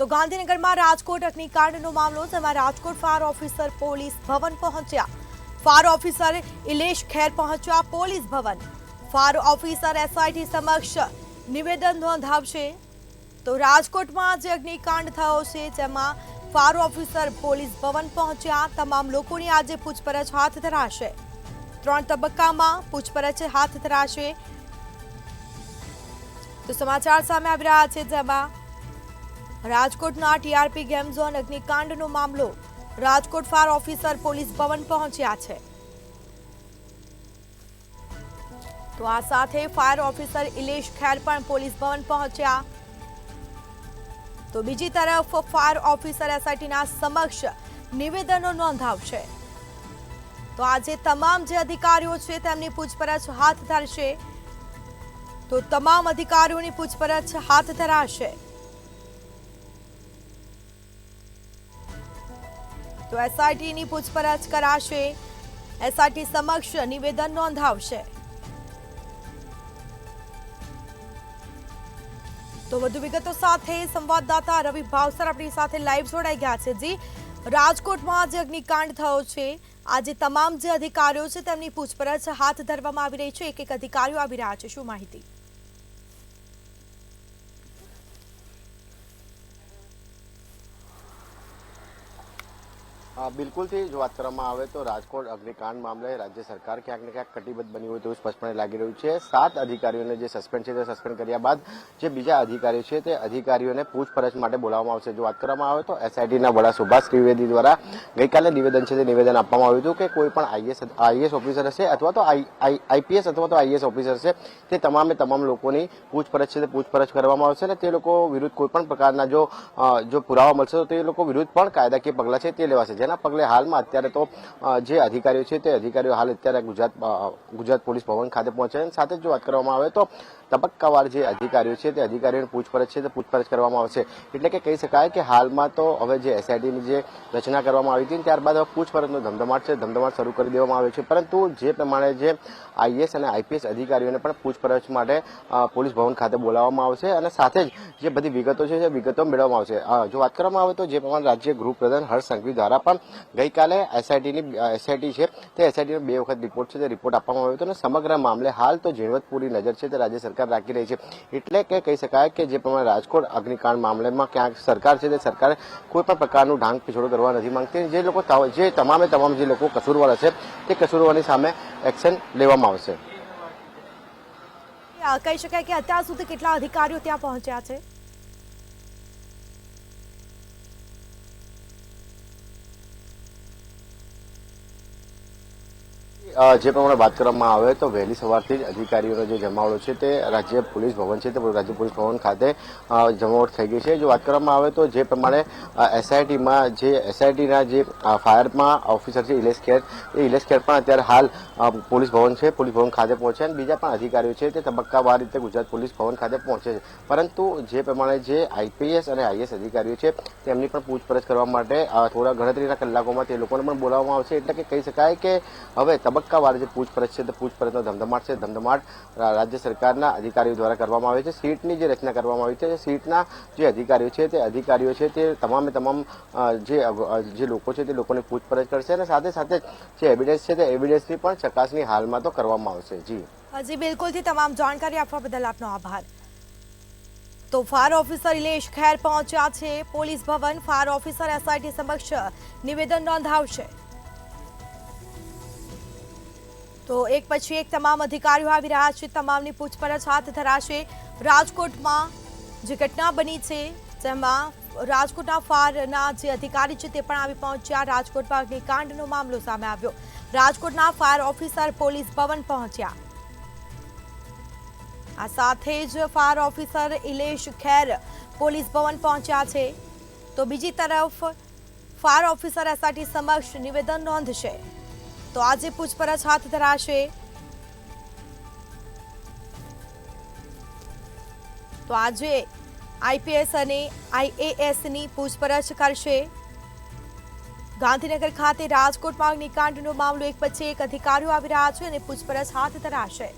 તો ગાંધીનગરમાં રાજકોટ અગ્નિકાંડનો મામલો, જેમાં રાજકોટ ફાયર ઓફિસર પોલીસ ભવન પહોંચ્યા. ફાયર ઓફિસર ઇલેશ ખેર પહોંચ્યા પોલીસ ભવન. ફાયર ઓફિસર એસઆઈટી સમક્ષ નિવેદન નોંધાવશે. તો રાજકોટમાં જે અગ્નિકાંડ થયો છે જેમાં ફાયર ઓફિસર પોલીસ ભવન પહોંચ્યા. તમામ લોકોની આજે પૂછપરછ હાથ ધરાશે. 3 તબક્કામાં પૂછપરછ હાથ ધરાશે. તો સમાચાર સામે આવી રહ્યા છે, જેમાં રાજકોટના ટીઆરપી ગેમ ઝોન અગ્નિકાંડનો મામલો, રાજકોટ ફાયર ઓફિસર પોલીસ ભવન પહોંચ્યા છે. તો આ સાથે ફાયર ઓફિસર ઇલેશ ખેર પણ પોલીસ ભવન પહોંચ્યા. તો બીજી તરફ ફાયર ઓફિસર એસઆઈટીના સમક્ષ નિવેદનો નોંધાવશે. તો આજે તમામ જે અધિકારીઓ છે તેમની પૂછપરછ હાથ ધરશે. તો તમામ અધિકારીઓની પૂછપરછ હાથ ધરાશે. તો એસઆઈટીની પૂછપરછ કરાશે. એસઆઈટી સમક્ષ નિવેદન નોંધાવશે. તો વધુ વિગતો સાથે સંવાદદાતા રવિ ભાવસર આપણી સાથે લાઈવ જોડાઈ ગયા છે. જી, રાજકોટમાં જે અગ્નિકાંડ થયો છે, આજે તમામ જે અધિકારીઓ છે તેમની પૂછપરછ હાથ ધરવામાં આવી રહી છે. એક અધિકારીઓ આવી રહ્યા છે, શું માહિતી? બિલકુલથી જો વાત કરવામાં આવે તો રાજકોટ અગ્નિકાંડ મામલે રાજ્ય સરકાર ક્યાંક ને ક્યાંક કટિબદ્ધ બની હોય તેવું સ્પષ્ટપણે લાગી રહ્યું છે. 7 અધિકારીઓને જે સસ્પેન્ડ છે તે સસ્પેન્ડ કર્યા બાદ જે બીજા અધિકારીઓ છે તે અધિકારીઓને પૂછપરછ માટે બોલાવવામાં આવશે. જો વાત કરવામાં આવે તો એસઆઈટીના વડા સુભાષ ત્રિવેદી દ્વારા ગઈકાલે નિવેદન છે તે નિવેદન આપવામાં આવ્યું હતું કે કોઈ પણ આઈએસ ઓફિસર હશે અથવા તો આઈપીએસ અથવા તો આઈએસ ઓફિસર છે તે તમામ લોકોની પૂછપરછ છે તે પૂછપરછ કરવામાં આવશે અને તે લોકો વિરુદ્ધ કોઈ પણ પ્રકારના જો પુરાવા મળશે તો તે લોકો વિરુદ્ધ પણ કાયદાકીય પગલાં છે તે લેવાશે. જેના પગલે હાલમાં અત્યારે તો જે અધિકારીઓ છે તે અધિકારીઓ હાલ અત્યારે ગુજરાત પોલીસ ભવન ખાતે પહોંચ્યા. સાથે જ જો વાત કરવામાં આવે તો તબક્કાવાર જે અધિકારીઓ છે તે અધિકારીઓની પૂછપરછ છે તે પૂછપરછ કરવામાં આવશે. એટલે કે કહી શકાય કે હાલમાં તો હવે જે એસઆઈટીની જે રચના કરવામાં આવી હતી ત્યારબાદ હવે પૂછપરછનો ધમધમાટ શરૂ કરી દેવામાં આવ્યો છે. પરંતુ જે પ્રમાણે જે આઈએસ અને આઈપીએસ અધિકારીઓને પણ પૂછપરછ માટે પોલીસ ભવન ખાતે બોલાવવામાં આવશે અને સાથે જ જે બધી વિગતો છે તે વિગતો મેળવવામાં આવશે. જો વાત કરવામાં આવે તો જે પ્રમાણે રાજ્ય ગૃહપ્રધાન હર્ષ સંઘવી દ્વારા પણ ગઈકાલે એસઆઈટી છે તે એસઆઈટીનો 2 વખત રિપોર્ટ છે તે રિપોર્ટ આપવામાં આવ્યો હતો અને સમગ્ર મામલે હાલ તો ઝીણવટપૂરી નજર છે તે રાજ્ય સરકાર રાખી રહી છે. એટલે કે કહી શકાય કે જે પ્રમાણે રાજકોટ અગ્નિકાંડ મામલેમાં ક્યાંક સરકાર છે તે સરકાર કોઈ પણ પ્રકારનું ઢાંક પીછોડો કરવા નથી માંગતી. જે તમામ જે લોકો કસૂરવાર હશે તે કસૂરવારની સામે એક્શન લેવામાં આવશે. કહી શકાય કે અત્યાર સુધી કેટલા અધિકારીઓ ત્યાં પહોંચ્યા છે? જે પ્રમાણે વાત કરવામાં આવે તો વહેલી સવારથી જ અધિકારીઓનો જે જમાવડો છે તે રાજ્ય પોલીસ ભવન છે તે રાજ્ય પોલીસ ભવન ખાતે જમાવટ થઈ ગઈ છે. જો વાત કરવામાં આવે તો જે પ્રમાણે એસઆઈટીના જે ફાયરમાં ઓફિસર છે ઇલેશ ખેર પણ અત્યારે હાલ પોલીસ ભવન છે પોલીસ ભવન ખાતે પહોંચ્યા અને બીજા પણ અધિકારીઓ છે તે તબક્કાવાર રીતે ગુજરાત પોલીસ ભવન ખાતે પહોંચે છે. પરંતુ જે પ્રમાણે જે આઈપીએસ અને આઈએસ અધિકારીઓ છે તેમની પણ પૂછપરછ કરવા માટે થોડા ગણતરીના કલાકોમાં તે લોકોને પણ બોલાવવામાં આવશે. એટલે કે કહી શકાય કે હવે તબક્કાવાર જે પૂછપરછ છે તે પૂછપરછનો ધમધમાટ રાજ્ય સરકારના અધિકારીઓ દ્વારા કરવામાં આવે છે. સીટની જે રચના કરવામાં આવી છે સીટના જે અધિકારીઓ છે તે તમામ જે લોકો છે તે લોકોની પૂછપરછ કરશે અને સાથે જે એવિડન્સ છે તે એવિડન્સની પણ ચકાસણી હાલમાં તો કરવામાં આવશે. જી બિલકુલથી તમામ જાણકારી આપવા બદલ આપનો આભાર. તો ફાયર ઓફિસર ઇલેશ ખેર પહોંચ્યા છે પોલીસ ભવન. ફાયર ઓફિસર એસઆઈટી સમક્ષ નિવેદન નોંધાવશે. તો એક પછી એક તમામ અધિકારીઓ આવી રહ્યા છે. તમામની પૂછપરછ હાથ ધરાશે. રાજકોટમાં જે ઘટના બની છે જેમાં રાજકોટના ફાયરના જે અધિકારી છે તે પણ આવી પહોંચ્યા. રાજકોટમાં અગ્નિકાંડનો મામલો સામે આવ્યો. રાજકોટના ફાયર ઓફિસર પોલીસ ભવન પહોંચ્યા. આ સાથે જ ફાયર ઓફિસર ઇલેશ ખેર પોલીસ ભવન પહોંચ્યા છે. તો બીજી તરફ ફાયર ઓફિસર એસઆઈટી સમક્ષ નિવેદન નોંધશે. તો આજે પૂછપરછ હાથ ધરાશે. તો આજે આઈપીએસ અને આઈએએસની પૂછપરછ કરશે. ગાંધીનગર ખાતે રાજકોટમાં અગ્નિકાંડનો મામલો, એક પછી એક અધિકારીઓ આવી રહ્યા છે અને પૂછપરછ હાથ ધરાશે.